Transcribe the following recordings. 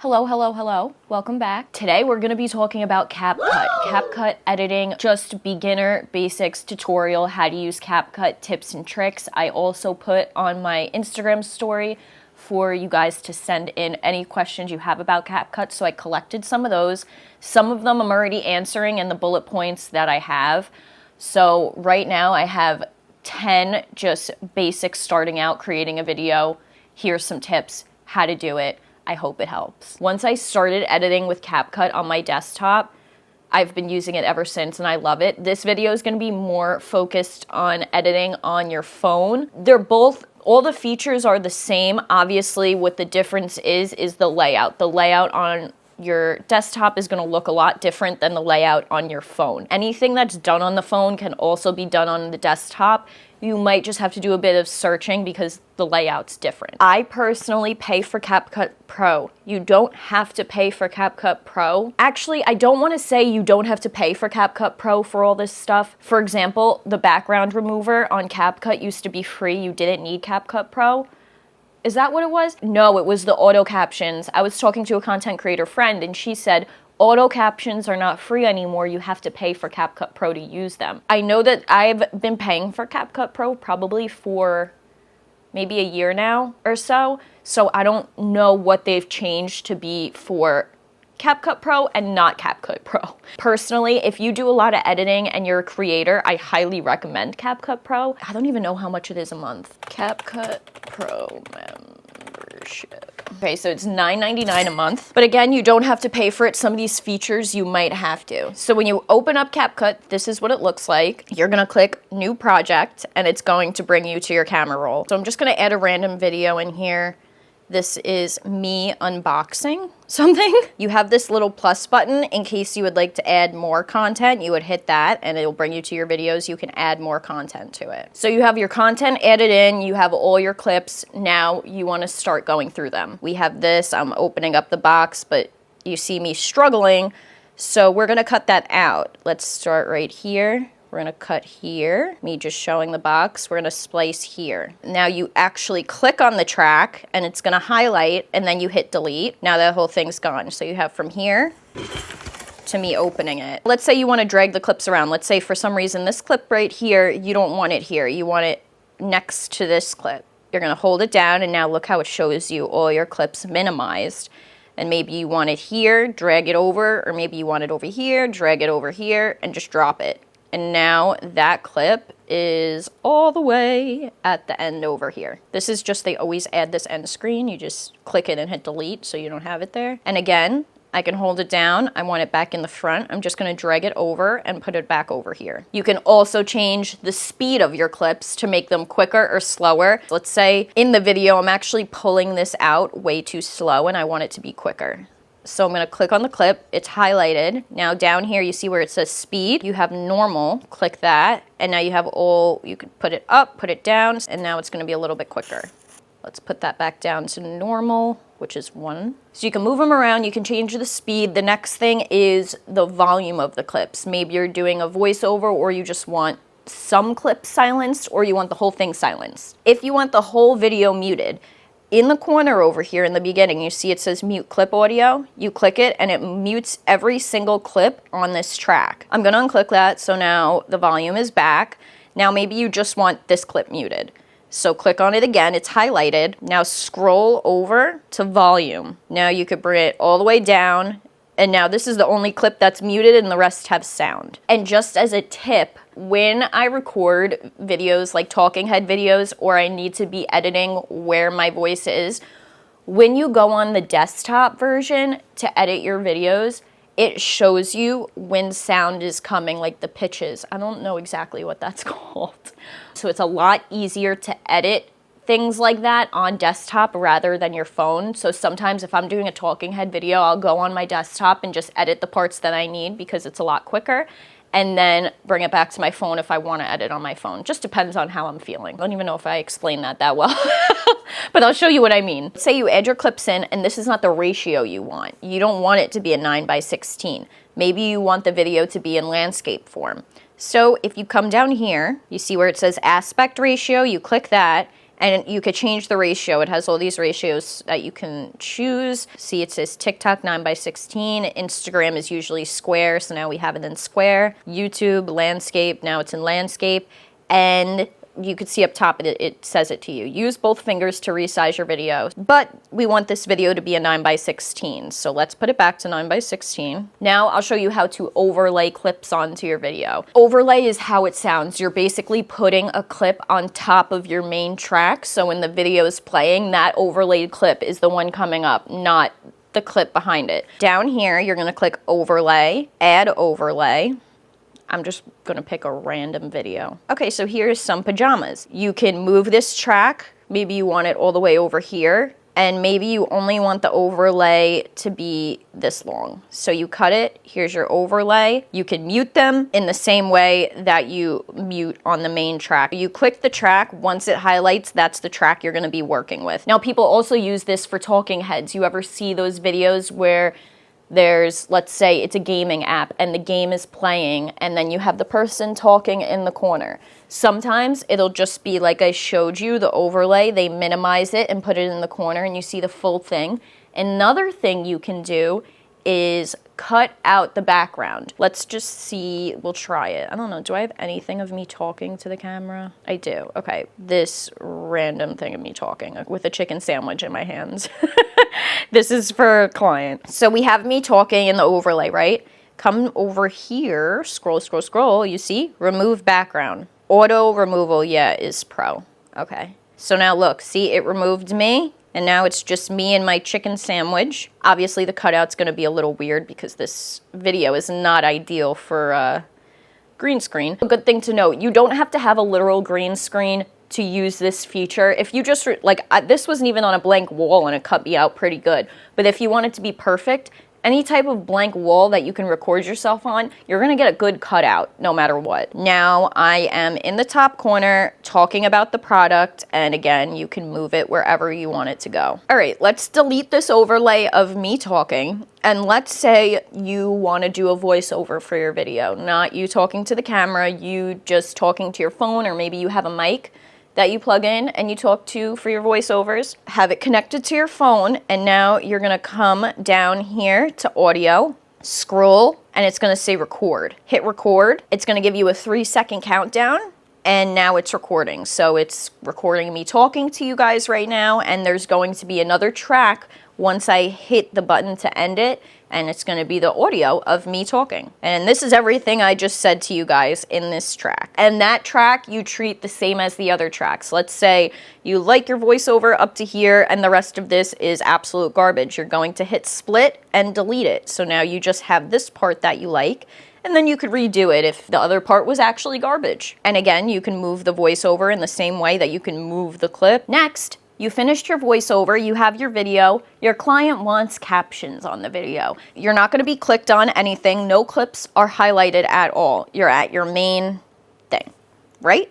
Hello, hello, hello. Welcome back. Today we're going to be talking about CapCut. CapCut editing, just beginner basics tutorial, how to use CapCut tips and tricks. I also put on my Instagram story for you guys to send in any questions you have about CapCut. So I collected some of those. Some of them I'm already answering in the bullet points that I have. So right now I have 10 just basics starting out creating a video. Here's some tips, how to do it. I hope it helps. Once I started editing with CapCut on my desktop, I've been using it ever since and I love it. This video is going to be more focused on editing on your phone. They're both, all the features are the same. Obviously, what the difference is the layout. The layout on your desktop is going to look a lot different than the layout on your phone. Anything that's done on the phone can also be done on the desktop. You might just have to do a bit of searching because the layout's different. I personally pay for CapCut Pro. You don't have to pay for CapCut Pro. Actually, I don't want to say you don't have to pay for CapCut Pro for all this stuff. For example, the background remover on CapCut used to be free. You didn't need CapCut Pro. Is that what it was? No, it was the auto captions. I was talking to a content creator friend and she said, auto captions are not free anymore. You have to pay for CapCut Pro to use them. I know that I've been paying for CapCut Pro probably for maybe a year now or so. So I don't know what they've changed to be for CapCut Pro and not CapCut Pro. Personally, if you do a lot of editing and you're a creator, I highly recommend CapCut Pro. I don't even know how much it is a month. CapCut Pro membership. Okay, so it's $9.99 a month. But again, you don't have to pay for it. Some of these features you might have to. So when you open up CapCut, this is what it looks like. You're gonna click New Project and it's going to bring you to your camera roll. So I'm just gonna add a random video in here. This is me unboxing something. You have this little plus button in case you would like to add more content. You would hit that and it'll bring you to your videos. You can add more content to it. So you have your content added in, you have all your clips. Now you want to start going through them. We have this, I'm opening up the box, but you see me struggling. So we're gonna cut that out. Let's start right here. We're gonna cut here, me just showing the box. We're gonna splice here. Now you actually click on the track and it's gonna highlight and then you hit delete. Now that whole thing's gone. So you have from here to me opening it. Let's say you wanna drag the clips around. Let's say for some reason this clip right here, you don't want it here. You want it next to this clip. You're gonna hold it down and now look how it shows you all your clips minimized. And maybe you want it here, drag it over, or maybe you want it over here, drag it over here, and just drop it. And now that clip is all the way at the end over here. This is just, they always add this end screen. You just click it and hit delete so you don't have it there. And again, I can hold it down. I want it back in the front. I'm just gonna drag it over and put it back over here. You can also change the speed of your clips to make them quicker or slower. Let's say in the video, I'm actually pulling this out way too slow and I want it to be quicker. So I'm going to click on the clip, it's highlighted. Now down here you see where it says speed, you have normal, click that, and now you have all, you can put it up, put it down, and now it's going to be a little bit quicker. Let's put that back down to normal, which is 1. So you can move them around, you can change the speed. The next thing is the volume of the clips. Maybe you're doing a voiceover or you just want some clips silenced or you want the whole thing silenced. If you want the whole video muted, in the corner over here in the beginning, you see it says mute clip audio. You click it and it mutes every single clip on this track. I'm gonna unclick that, so now the volume is back. Now maybe you just want this clip muted. So click on it again, it's highlighted. Now scroll over to volume. Now you could bring it all the way down, and now this is the only clip that's muted and the rest have sound. And just as a tip, when I record videos like talking head videos or I need to be editing where my voice is, when you go on the desktop version to edit your videos, it shows you when sound is coming, like the pitches. I don't know exactly what that's called. So it's a lot easier to edit things like that on desktop rather than your phone. So sometimes if I'm doing a talking head video, I'll go on my desktop and just edit the parts that I need because it's a lot quicker, and then bring it back to my phone if I want to edit on my phone. Just depends on how I'm feeling. I don't even know if I explained that well, but I'll show you what I mean. Say you add your clips in and this is not the ratio you want. You don't want it to be a 9:16. Maybe you want the video to be in landscape form. So if you come down here, you see where it says aspect ratio, you click that, And you could change the ratio. It has all these ratios that you can choose. See, it says TikTok 9:16. Instagram is usually square, so now we have it in square. YouTube, landscape, now it's in landscape. And you could see up top, it says it to you. Use both fingers to resize your video. But we want this video to be a 9:16. So let's put it back to 9:16. Now I'll show you how to overlay clips onto your video. Overlay is how it sounds. You're basically putting a clip on top of your main track. So when the video is playing, that overlaid clip is the one coming up, not the clip behind it. Down here, you're gonna click overlay, add overlay. I'm just gonna pick a random video. Okay, so here's some pajamas. You can move this track. Maybe you want it all the way over here, and maybe you only want the overlay to be this long. So you cut it, here's your overlay. You can mute them in the same way that you mute on the main track. You click the track, once it highlights, that's the track you're gonna be working with. Now, people also use this for talking heads. You ever see those videos where there's, let's say it's a gaming app and the game is playing and then you have the person talking in the corner. Sometimes it'll just be like I showed you, the overlay, they minimize it and put it in the corner and you see the full thing. Another thing you can do is cut out the background. Let's just see, we'll try it. I don't know, do I have anything of me talking to the camera? I do, okay. This random thing of me talking with a chicken sandwich in my hands. This is for a client. So we have me talking in the overlay, right? Come over here, scroll, scroll, scroll, you see? Remove background. Auto removal, yeah, is pro. Okay. So now look, see, it removed me. And now it's just me and my chicken sandwich. Obviously the cutout's gonna be a little weird because this video is not ideal for green screen. A good thing to note, you don't have to have a literal green screen to use this feature. If you just, this wasn't even on a blank wall and it cut me out pretty good. But if you want it to be perfect, any type of blank wall that you can record yourself on, you're gonna get a good cutout no matter what. Now I am in the top corner talking about the product, and again, you can move it wherever you want it to go. All right, let's delete this overlay of me talking, and let's say you wanna do a voiceover for your video, not you talking to the camera, you just talking to your phone, or maybe you have a mic that you plug in and you talk to for your voiceovers. Have it connected to your phone, and now you're gonna come down here to audio, scroll, and it's gonna say record. Hit record. It's gonna give you a 3-second countdown, and now it's recording. So it's recording me talking to you guys right now, and there's going to be another track once I hit the button to end it, and it's gonna be the audio of me talking. And this is everything I just said to you guys in this track. And that track you treat the same as the other tracks. Let's say you like your voiceover up to here and the rest of this is absolute garbage. You're going to hit split and delete it. So now you just have this part that you like, and then you could redo it if the other part was actually garbage. And again, you can move the voiceover in the same way that you can move the clip. Next, you finished your voiceover, you have your video, your client wants captions on the video. You're not gonna be clicked on anything, no clips are highlighted at all. You're at your main thing, right?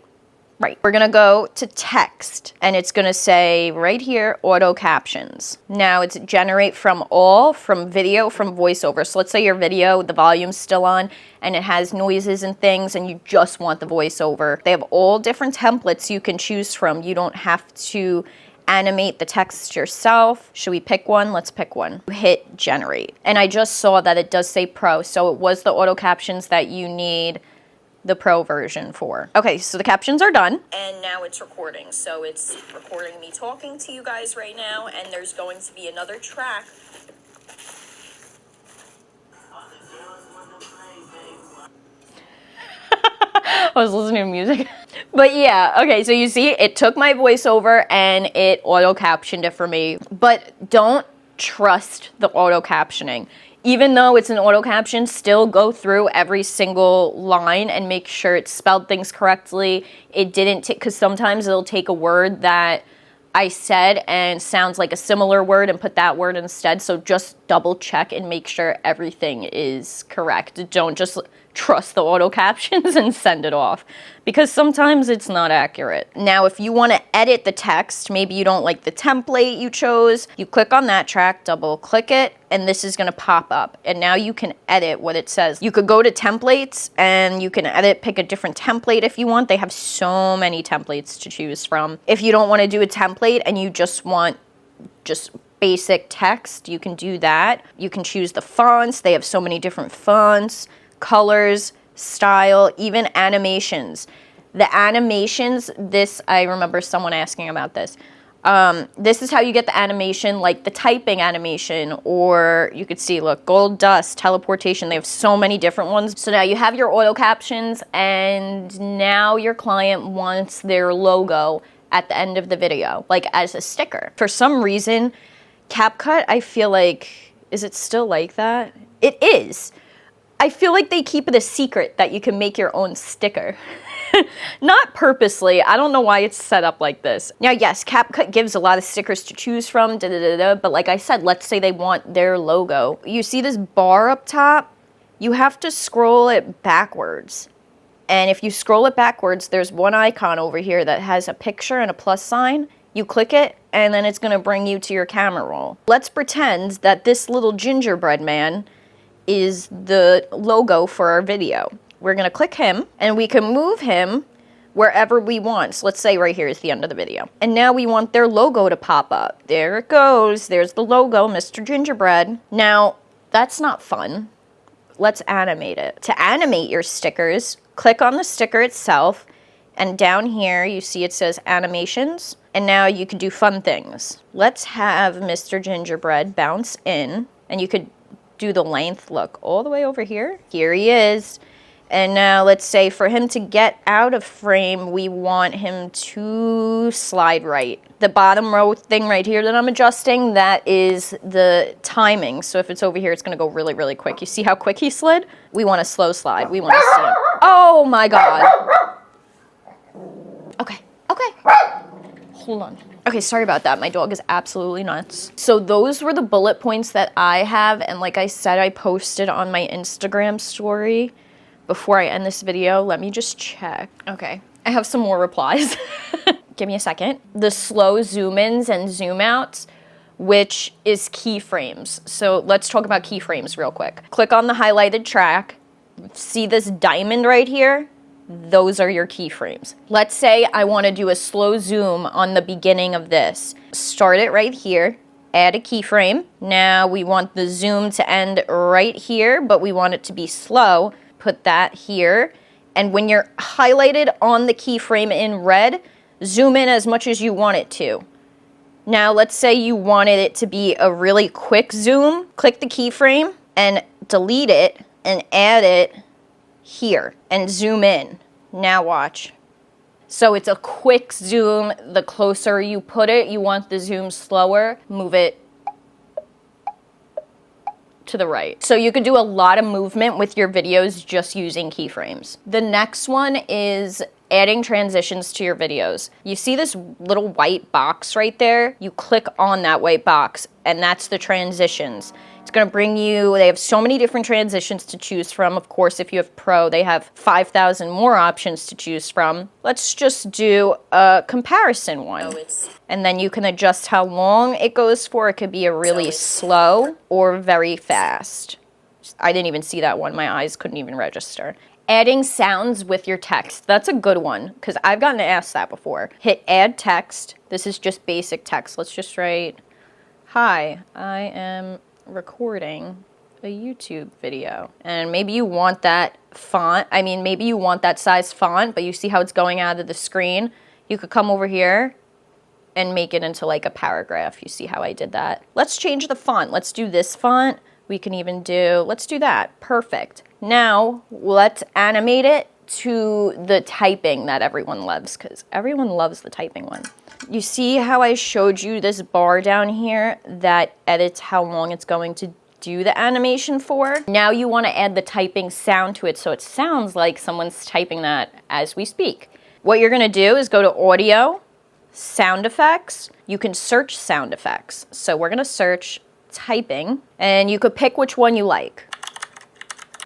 Right. We're gonna go to text, and it's gonna say right here, auto captions. Now it's generate from all, from video, from voiceover. So let's say your video, the volume's still on, and it has noises and things, and you just want the voiceover. They have all different templates you can choose from. You don't have to animate the text yourself. Should we pick one? Let's pick one. Hit generate. And I just saw that it does say pro, so it was the auto captions that you need the pro version for. Okay, so the captions are done. And now it's recording. So it's recording me talking to you guys right now, and there's going to be another track. I was listening to music. But yeah, okay, so you see, it took my voiceover and it auto captioned it for me. But don't trust the auto captioning. Even though it's an auto caption, still go through every single line and make sure it spelled things correctly. It didn't take, because sometimes it'll take a word that I said and sounds like a similar word and put that word instead. So just double check and make sure everything is correct. Don't just trust the auto captions and send it off, because sometimes it's not accurate. Now, if you want to edit the text, maybe you don't like the template you chose, you click on that track, double click it, and this is going to pop up. And now you can edit what it says. You could go to templates and you can edit, pick a different template if you want. They have so many templates to choose from. If you don't want to do a template and you just want just basic text, you can do that. You can choose the fonts. They have so many different fonts, colors, style, even animations. The animations, this, I remember someone asking about this. This is how you get the animation, like the typing animation, or you could see, look, gold dust, teleportation. They have so many different ones. So now you have your auto captions, and now your client wants their logo at the end of the video, like as a sticker. For some reason, CapCut, I feel like, is it still like that? It is. I feel like they keep it a secret that you can make your own sticker. Not purposely. I don't know why it's set up like this. Now, yes, CapCut gives a lot of stickers to choose from, but like I said, let's say they want their logo. You see this bar up top? You have to scroll it backwards. And if you scroll it backwards, there's one icon over here that has a picture and a plus sign. You click it, and then it's going to bring you to your camera roll. Let's pretend that this little gingerbread man is the logo for our video. We're going to click him, and we can move him wherever we want. So let's say right here is the end of the video. And now we want their logo to pop up. There it goes. There's the logo, Mr. Gingerbread. Now, that's not fun. Let's animate it. To animate your stickers, click on the sticker itself, and down here you see it says animations, and now you can do fun things. Let's have Mr. Gingerbread bounce in, and you could do the length, look, all the way over here. Here he is. And now let's say for him to get out of frame, we want him to slide right. The bottom row thing right here that I'm adjusting, that is the timing. So if it's over here, it's gonna go really, really quick. You see how quick he slid? We want a slow slide. We want to see him. Oh my God. Okay. Hold on. Okay, sorry about that. My dog is absolutely nuts. So those were the bullet points that I have. And like I said, I posted on my Instagram story. Before I end this video, let me just check. Okay, I have some more replies. Give me a second. The slow zoom ins and zoom outs, which is keyframes. So let's talk about keyframes real quick. Click on the highlighted track. See this diamond right here? Those are your keyframes. Let's say I want to do a slow zoom on the beginning of this. Start it right here. Add a keyframe. Now we want the zoom to end right here, but we want it to be slow. Put that here, and when you're highlighted on the keyframe in red, zoom in as much as you want it to. Now let's say you wanted it to be a really quick zoom. Click the keyframe and delete it and add it here and zoom in. Now watch. So it's a quick zoom. The closer you put it, you want the zoom slower. Move it to the right. So you can do a lot of movement with your videos just using keyframes. The next one is adding transitions to your videos. You see this little white box right there? You click on that white box, and that's the transitions. It's gonna bring you, they have so many different transitions to choose from. Of course, if you have Pro, they have 5,000 more options to choose from. Let's just do a comparison one. And then you can adjust how long it goes for. It could be a really slow or very fast. I didn't even see that one. My eyes couldn't even register. Adding sounds with your text. That's a good one, because I've gotten asked that before. Hit add text. This is just basic text. Let's just write, hi, I am recording a YouTube video. And maybe you want that font. I mean, maybe you want that size font, but you see how it's going out of the screen? You could come over here and make it into like a paragraph. You see how I did that? Let's change the font. Let's do this font. We can even do, let's do that. Perfect. Now, let's animate it to the typing that everyone loves, because everyone loves the typing one. You see how I showed you this bar down here that edits how long it's going to do the animation for? Now you want to add the typing sound to it so it sounds like someone's typing that as we speak. What you're going to do is go to Audio, Sound Effects. You can search sound effects. So we're going to search typing, and you could pick which one you like.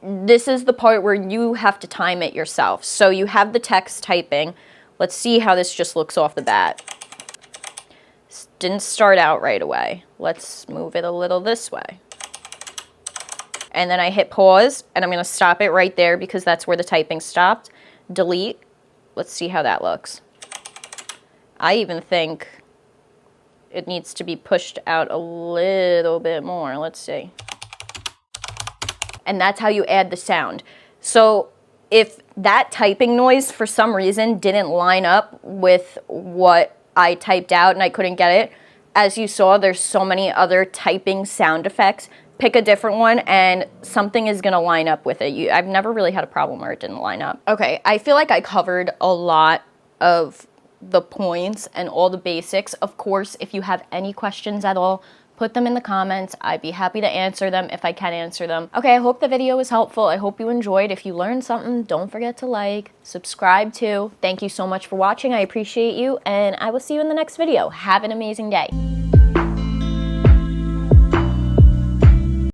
this is the part where you have to time it yourself. So you have the text typing. Let's see how this just looks off the bat. Didn't start out right away. Let's move it a little this way. And then I hit pause, and I'm going to stop it right there because that's where the typing stopped. Delete. Let's see how that looks. I even think it needs to be pushed out a little bit more. Let's see. And that's how you add the sound. So if that typing noise for some reason didn't line up with what I typed out and I couldn't get it, as you saw, there's so many other typing sound effects. Pick a different one and something is gonna line up with it. I've never really had a problem where it didn't line up. Okay, I feel like I covered a lot of the points and all the basics. Of course, if you have any questions at all, put them in the comments. I'd be happy to answer them if I can answer them. Okay, I hope the video was helpful. I hope you enjoyed. If you learned something, don't forget to like, subscribe too. Thank you so much for watching. I appreciate you, and I will see you in the next video. Have an amazing day.